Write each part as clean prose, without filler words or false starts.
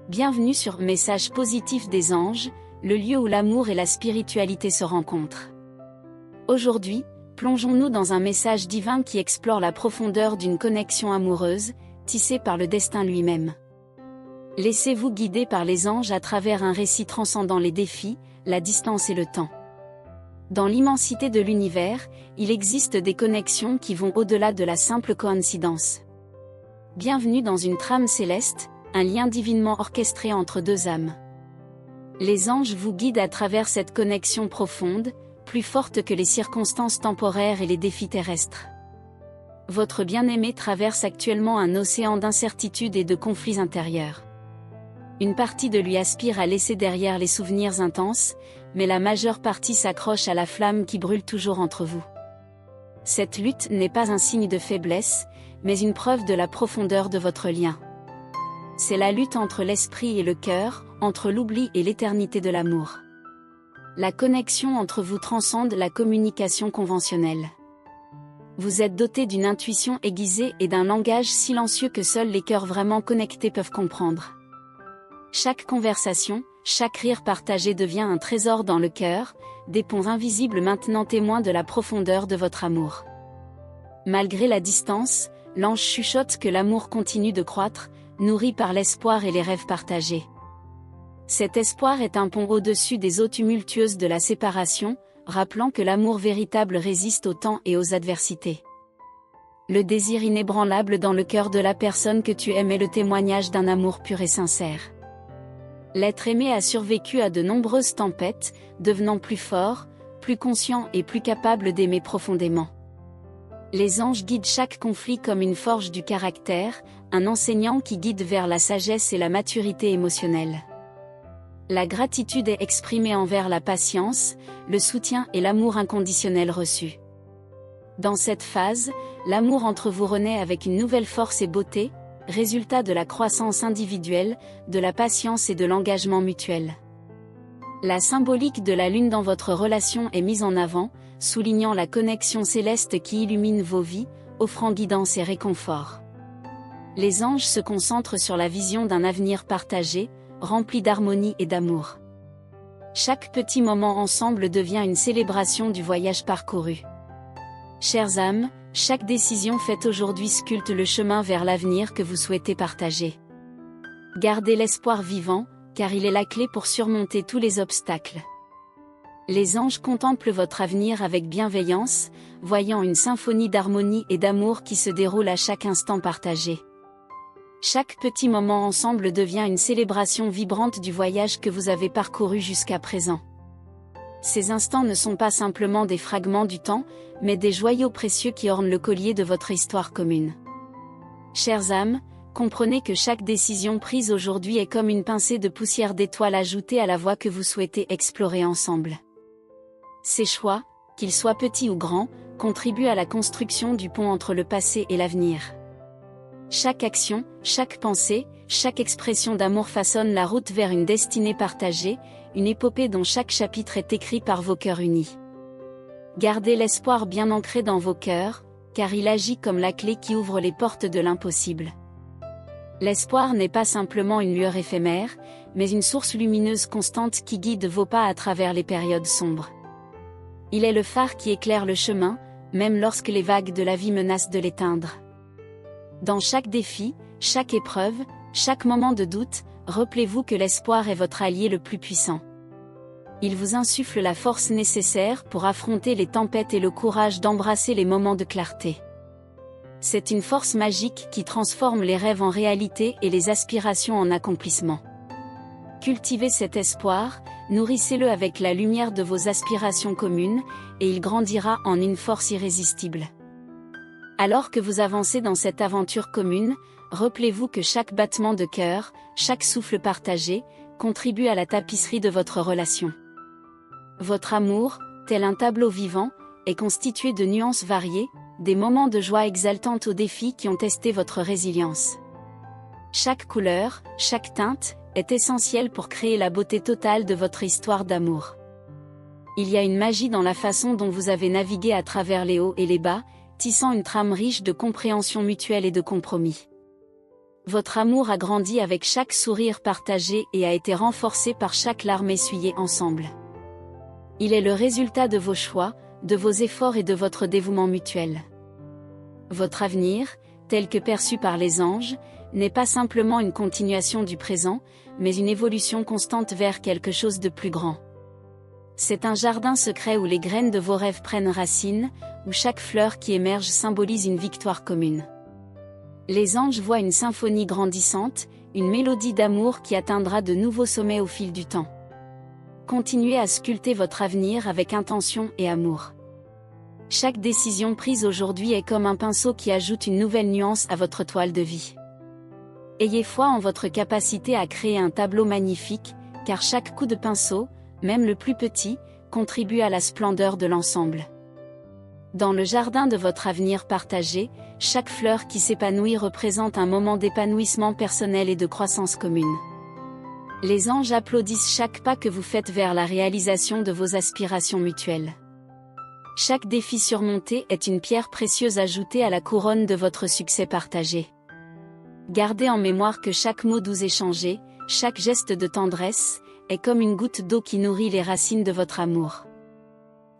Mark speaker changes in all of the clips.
Speaker 1: Bienvenue sur Message positif des anges, le lieu où l'amour et la spiritualité se rencontrent. Aujourd'hui, plongeons-nous dans un message divin qui explore la profondeur d'une connexion amoureuse, tissée par le destin lui-même. Laissez-vous guider par les anges à travers un récit transcendant les défis, la distance et le temps. Dans l'immensité de l'univers, il existe des connexions qui vont au-delà de la simple coïncidence. Bienvenue dans une trame céleste, un lien divinement orchestré entre deux âmes. Les anges vous guident à travers cette connexion profonde, plus forte que les circonstances temporaires et les défis terrestres. Votre bien-aimé traverse actuellement un océan d'incertitudes et de conflits intérieurs. Une partie de lui aspire à laisser derrière les souvenirs intenses, mais la majeure partie s'accroche à la flamme qui brûle toujours entre vous. Cette lutte n'est pas un signe de faiblesse, mais une preuve de la profondeur de votre lien. C'est la lutte entre l'esprit et le cœur, entre l'oubli et l'éternité de l'amour. La connexion entre vous transcende la communication conventionnelle. Vous êtes doté d'une intuition aiguisée et d'un langage silencieux que seuls les cœurs vraiment connectés peuvent comprendre. Chaque conversation, chaque rire partagé devient un trésor dans le cœur, des ponts invisibles maintenant témoins de la profondeur de votre amour. Malgré la distance, l'ange chuchote que l'amour continue de croître, nourri par l'espoir et les rêves partagés. Cet espoir est un pont au-dessus des eaux tumultueuses de la séparation, rappelant que l'amour véritable résiste au temps et aux adversités. Le désir inébranlable dans le cœur de la personne que tu aimes est le témoignage d'un amour pur et sincère. L'être aimé a survécu à de nombreuses tempêtes, devenant plus fort, plus conscient et plus capable d'aimer profondément. Les anges guident chaque conflit comme une forge du caractère, un enseignant qui guide vers la sagesse et la maturité émotionnelle. La gratitude est exprimée envers la patience, le soutien et l'amour inconditionnel reçu. Dans cette phase, l'amour entre vous renaît avec une nouvelle force et beauté, résultat de la croissance individuelle, de la patience et de l'engagement mutuel. La symbolique de la lune dans votre relation est mise en avant, soulignant la connexion céleste qui illumine vos vies, offrant guidance et réconfort. Les anges se concentrent sur la vision d'un avenir partagé, rempli d'harmonie et d'amour. Chaque petit moment ensemble devient une célébration du voyage parcouru. Chères âmes, chaque décision faite aujourd'hui sculpte le chemin vers l'avenir que vous souhaitez partager. Gardez l'espoir vivant, car il est la clé pour surmonter tous les obstacles. Les anges contemplent votre avenir avec bienveillance, voyant une symphonie d'harmonie et d'amour qui se déroule à chaque instant partagé. Chaque petit moment ensemble devient une célébration vibrante du voyage que vous avez parcouru jusqu'à présent. Ces instants ne sont pas simplement des fragments du temps, mais des joyaux précieux qui ornent le collier de votre histoire commune. Chères âmes, comprenez que chaque décision prise aujourd'hui est comme une pincée de poussière d'étoiles ajoutée à la voie que vous souhaitez explorer ensemble. Ces choix, qu'ils soient petits ou grands, contribuent à la construction du pont entre le passé et l'avenir. Chaque action, chaque pensée, chaque expression d'amour façonne la route vers une destinée partagée, une épopée dont chaque chapitre est écrit par vos cœurs unis. Gardez l'espoir bien ancré dans vos cœurs, car il agit comme la clé qui ouvre les portes de l'impossible. L'espoir n'est pas simplement une lueur éphémère, mais une source lumineuse constante qui guide vos pas à travers les périodes sombres. Il est le phare qui éclaire le chemin, même lorsque les vagues de la vie menacent de l'éteindre. Dans chaque défi, chaque épreuve, chaque moment de doute, rappelez-vous que l'espoir est votre allié le plus puissant. Il vous insuffle la force nécessaire pour affronter les tempêtes et le courage d'embrasser les moments de clarté. C'est une force magique qui transforme les rêves en réalité et les aspirations en accomplissement. Cultivez cet espoir, nourrissez-le avec la lumière de vos aspirations communes, et il grandira en une force irrésistible. Alors que vous avancez dans cette aventure commune, rappelez-vous que chaque battement de cœur, chaque souffle partagé, contribue à la tapisserie de votre relation. Votre amour, tel un tableau vivant, est constitué de nuances variées, des moments de joie exaltantes aux défis qui ont testé votre résilience. Chaque couleur, chaque teinte, est essentielle pour créer la beauté totale de votre histoire d'amour. Il y a une magie dans la façon dont vous avez navigué à travers les hauts et les bas, tissant une trame riche de compréhension mutuelle et de compromis. Votre amour a grandi avec chaque sourire partagé et a été renforcé par chaque larme essuyée ensemble. Il est le résultat de vos choix, de vos efforts et de votre dévouement mutuel. Votre avenir, tel que perçu par les anges, n'est pas simplement une continuation du présent, mais une évolution constante vers quelque chose de plus grand. C'est un jardin secret où les graines de vos rêves prennent racine, où chaque fleur qui émerge symbolise une victoire commune. Les anges voient une symphonie grandissante, une mélodie d'amour qui atteindra de nouveaux sommets au fil du temps. Continuez à sculpter votre avenir avec intention et amour. Chaque décision prise aujourd'hui est comme un pinceau qui ajoute une nouvelle nuance à votre toile de vie. Ayez foi en votre capacité à créer un tableau magnifique, car chaque coup de pinceau, même le plus petit, contribue à la splendeur de l'ensemble. Dans le jardin de votre avenir partagé, chaque fleur qui s'épanouit représente un moment d'épanouissement personnel et de croissance commune. Les anges applaudissent chaque pas que vous faites vers la réalisation de vos aspirations mutuelles. Chaque défi surmonté est une pierre précieuse ajoutée à la couronne de votre succès partagé. Gardez en mémoire que chaque mot doux échangé, chaque geste de tendresse, est comme une goutte d'eau qui nourrit les racines de votre amour.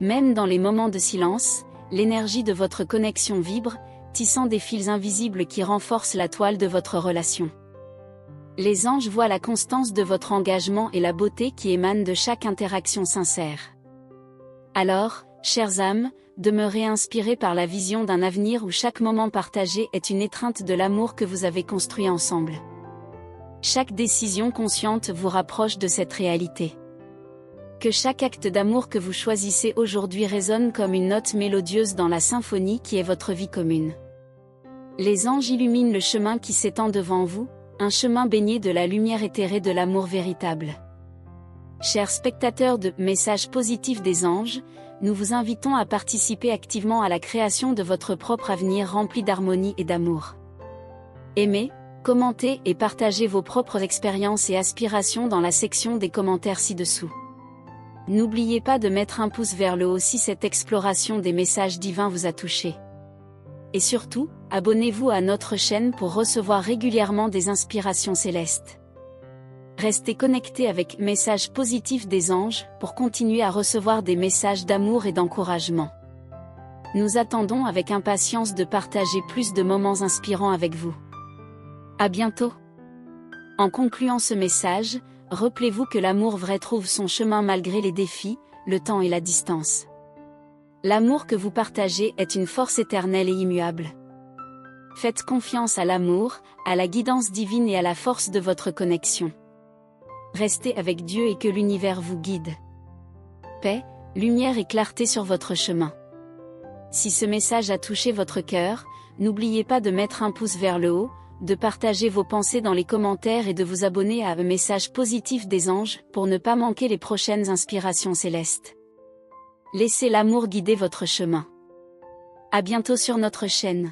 Speaker 1: Même dans les moments de silence, l'énergie de votre connexion vibre, tissant des fils invisibles qui renforcent la toile de votre relation. Les anges voient la constance de votre engagement et la beauté qui émane de chaque interaction sincère. Alors, chères âmes, demeurez inspirées par la vision d'un avenir où chaque moment partagé est une étreinte de l'amour que vous avez construit ensemble. Chaque décision consciente vous rapproche de cette réalité. Que chaque acte d'amour que vous choisissez aujourd'hui résonne comme une note mélodieuse dans la symphonie qui est votre vie commune. Les anges illuminent le chemin qui s'étend devant vous, un chemin baigné de la lumière éthérée de l'amour véritable. Chers spectateurs de Messages positifs des anges, nous vous invitons à participer activement à la création de votre propre avenir rempli d'harmonie et d'amour. Aimez, commentez et partagez vos propres expériences et aspirations dans la section des commentaires ci-dessous. N'oubliez pas de mettre un pouce vers le haut si cette exploration des messages divins vous a touché. Et surtout, abonnez-vous à notre chaîne pour recevoir régulièrement des inspirations célestes. Restez connectés avec Messages positifs des anges pour continuer à recevoir des messages d'amour et d'encouragement. Nous attendons avec impatience de partager plus de moments inspirants avec vous. À bientôt. En concluant ce message, rappelez-vous que l'amour vrai trouve son chemin malgré les défis, le temps et la distance. L'amour que vous partagez est une force éternelle et immuable. Faites confiance à l'amour, à la guidance divine et à la force de votre connexion. Restez avec Dieu et que l'univers vous guide. Paix, lumière et clarté sur votre chemin. Si ce message a touché votre cœur, n'oubliez pas de mettre un pouce vers le haut, de partager vos pensées dans les commentaires et de vous abonner à Messages positifs des anges pour ne pas manquer les prochaines inspirations célestes. Laissez l'amour guider votre chemin. À bientôt sur notre chaîne.